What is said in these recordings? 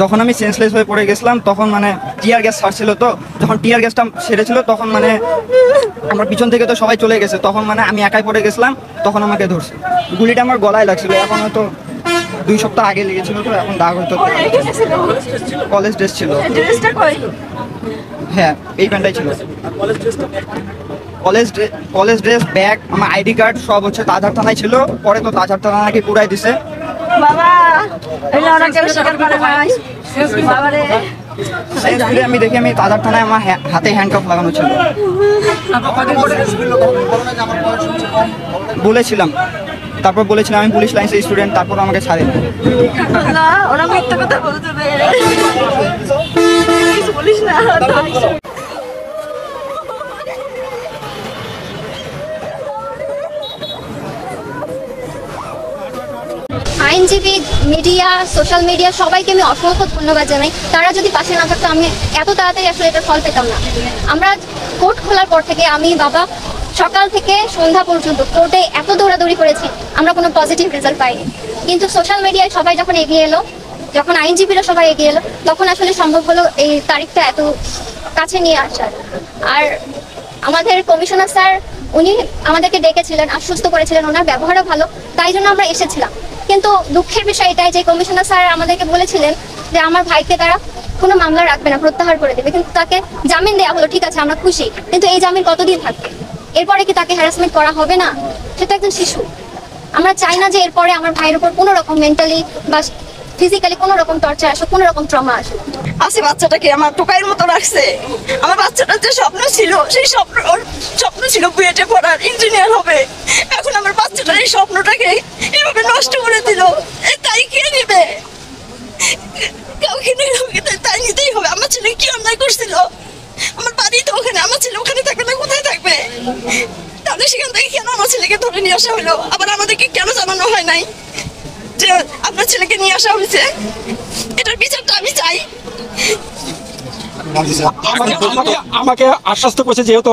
যখন আমি সেন্সলেস হয়ে পড়ে গেছিলাম তখন মানে টিয়ার গ্যাস ছাড়ছিল, তো যখন টিয়ার গ্যাসটা সেরেছিল তখন মানে আমার পিছন থেকে তো সবাই চলে গেছে, তখন মানে আমি একাই পড়ে গেছিলাম, তখন আমাকে ধরছে। গুলিটা আমার গলায় লাগছিল, এখন হয়তো 2 সপ্তাহ আগে লেগেছিল, তো এখন দাগ হয়তো। কলেজ ড্রেস ছিল। হ্যাঁ, এই প্যান্টটাই ছিল। কলেজ ড্রেস, ব্যাগ, আমার আইডি কার্ড সব হচ্ছে তাজহাট থানায় ছিল, পরে তো তাজহাট থানা নাকি পুরাই দিছে। আমি দেখি আমি তাজহাট থানায় আমার হাতে হ্যান্ডকাফ লাগানো ছিল। বলেছিলাম, তারপর বলেছিলাম আমি পুলিশ লাইন্সের স্টুডেন্ট, তারপর আমাকে ছাড়ে। আইনজীবী, মিডিয়া, সোশ্যাল মিডিয়া সবাইকে আমি অসংখ্য ধন্যবাদ জানাই। তারা যদি পাশে না থাকতো আমি এত তাড়াতাড়ি আসলে এটার ফল পেতাম না। আমরা কোর্ট খোলার পর থেকে আমি বাবা সকাল থেকে সন্ধ্যা পর্যন্ত কোর্টে এত দৌড়াদৌড়ি করেছি, আমরা কোনো পজিটিভ রেজাল্ট পাইনি। কিন্তু সোশ্যাল মিডিয়ায় সবাই যখন এগিয়ে এলো, যখন আইনজীবীরা সবাই এগিয়ে এলো, তখন আসলে সম্ভব হলো এই তারিখটা এত কাছে নিয়ে আসার। আর আমাদের কমিশনার স্যার উনি আমাদেরকে ডেকেছিলেন, আশ্বস্ত করেছিলেন, ওনার ব্যবহারও ভালো, তাই জন্য আমরা এসেছিলাম। কিন্তু দুঃখের বিষয় এটাই যে কমিশনার স্যার আমাদেরকে বলেছিলেন যে আমার ভাইকে তারা কোনো মামলা রাখবে না, প্রত্যাহার করে দেবে, কিন্তু তাকে জামিন দেওয়া হলো, ঠিক আছে আমরা খুশি, কিন্তু এই জামিন কতদিন থাকবে? এরপরে কি তাকে হ্যারাসমেন্ট করা হবে না? সেটা একজন শিশু। আমরা চাই না যে এরপরে আমার ভাইয়ের উপর কোনো রকম মেন্টালি বা ফিজিক্যালি কোনো রকম টর্চার আসে, কোনো রকম ট্রমা আসে। আসে বাচ্চাটাকে আমার টোকাইয়ের মতো রাখছে। আমার বাচ্চাটার যে স্বপ্ন ছিল, সেই স্বপ্ন ছিল বুয়েটে পড়ার, ইঞ্জিনিয়ার হবে। এখন আমার বাচ্চাটার এই স্বপ্নটাকে এভাবে নষ্ট করে দিল। তাই কে নিবে? কাউকে তাই নিতেই হবে। আমার ছেলে কি অন্যায় করছিল? আমার বাড়ি তো ওখানে, আমার ছেলে ওখানে থাকবে না কোথায় থাকবে? তাহলে সেখান থেকে কেন আমার ছেলেকে ধরে নিয়ে আসা হলো? আবার আমাদেরকে কেন জানানো হয় নাই যে আপনার ছেলেকে নিয়ে আসা হয়েছে? এটার বিচারটা আমি চাই। আমাকে আশ্বস্ত করছে যেহেতু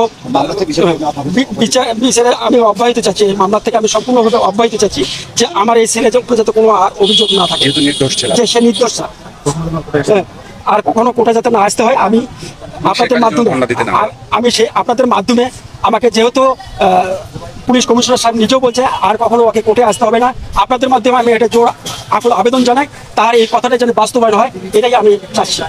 বিচারে আমি অব্যাহতি চাচ্ছি, এই মামলা থেকে আমি সম্পূর্ণভাবে অব্যাহতি চাচ্ছি, যে আমার এই ছেলের উপরে যাতে কোনো অভিযোগ না থাকে, যে সে নির্দোষ আর কখনো কোর্টে যাতে না আসতে হয়। আমি আপনাদের মাধ্যমে আপনাদের মাধ্যমে আমাকে যেহেতু পুলিশ কমিশনার সাহেব নিজেও বলছে আর কখনো ওকে কোর্টে আসতে হবে না, আপনাদের মাধ্যমে আমি এটা জোর আবেদন জানাই, তার এই কথাটা যেন বাস্তবায়ন হয়, এটাই আমি চাচ্ছি।